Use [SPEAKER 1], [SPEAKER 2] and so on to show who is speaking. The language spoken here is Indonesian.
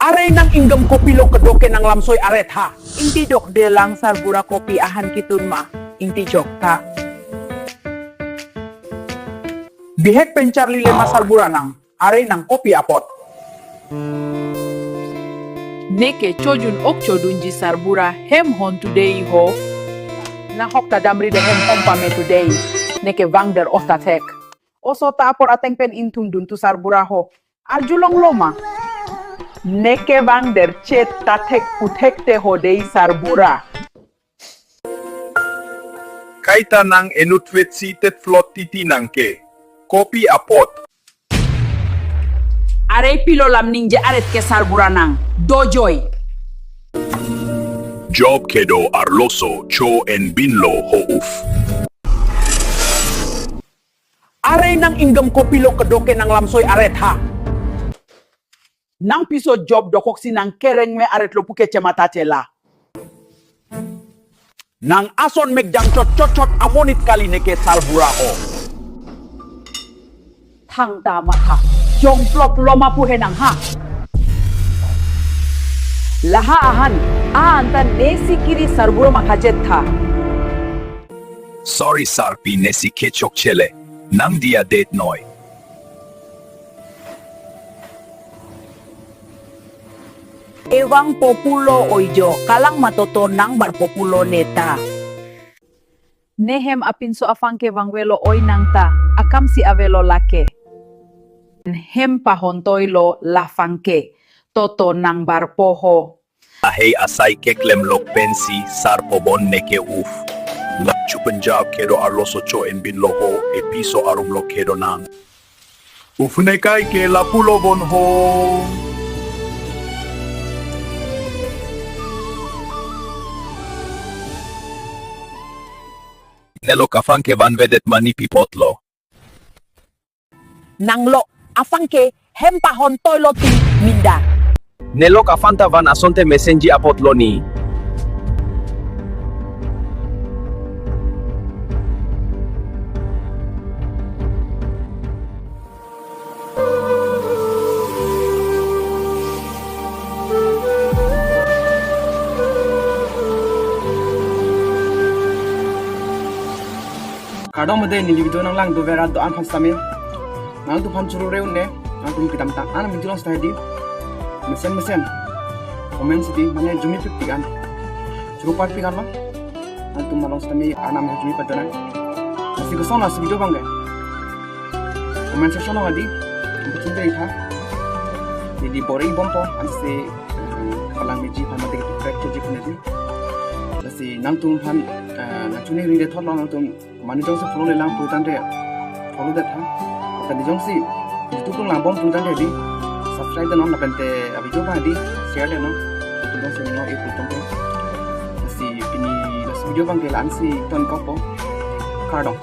[SPEAKER 1] Aray nang inggam kopi lo kedoke nang lamsoy aret ha.
[SPEAKER 2] Inti dok de lang sarbura kopi ahan kitun ma. Inti jok ta.
[SPEAKER 1] Bihek pencarli lema sarbura nang aray nang kopi apot.
[SPEAKER 2] Neke chojun ok chodunji sarbura hem hon today ho. Na hokta damri de hem pompa me today. Neke vangder ofta tek. Oso ta apor ateng pen intung dun tu sarbura ho. Arjulong loma. Neke vangder chet tatek putekte ho dei sarbura.
[SPEAKER 3] Kaita nang enutwet sitet flot titi nang ke. Kopi apot.
[SPEAKER 2] Are pilo lam ninja aret ke sarbura nang. Dojoy.
[SPEAKER 3] Job kedo arloso cho en binlo ho uf.
[SPEAKER 1] Aray nang inggam kopi lo kedoke nang lamsoy aret ha.
[SPEAKER 2] Nang piso job dokok si nang kereng me aret lo puke cematate la.
[SPEAKER 1] Nang ason megjang cot amonit kali neke sarbura ho.
[SPEAKER 2] Thang tama ha. Jong plop loma puhe nang ha. Laha ahan tan nesi kiri sarbura makajet tha.
[SPEAKER 3] Sorry sarpi nesi kechok chele. Nang dia det noy.
[SPEAKER 2] Ewang populo oijo, kalang matoto nang barpopulo neta. Nehem apinso afangke vangwelo oy nang ta, akam si avelo lake. Hem pahontoilo lafangke, toto nang barpoho.
[SPEAKER 3] Ahey asay keklem lok pensi sarpo bon neke uf. Lakchu Punjab kedo arloso cho en bin loho e piso arum lo kedo nang. Ufne kai ke lapulo bon ho. Nelo kafanke van vedet manipi potlo.
[SPEAKER 2] Nang lo, afangke, hem pahontoilo ti minda.
[SPEAKER 4] Nelok afanta van asonte mesenji apotloni.
[SPEAKER 5] Kadang mede ni video nang lang do vera do an phas samil nang tu phan churu reu ne nang tum kitam ta an video lang stadi mesen comment sidi mane jumi pik pikan churu part pikan ma nang tum malong stami anam jumi padana masih kesana si video bangga comment section ngadi betul deh tha jadi bori bompo an se kalang meji phan mate track to jikne di si nang tum phan na chuni ring de thot nang tum mani jong se follow le lang putan de follow de tha tani jong si youtube lang bom putan de di subscribe de non na pente video ba di share de no tu jong se no e putan de si pini video bang ke lan si ton ko po kardong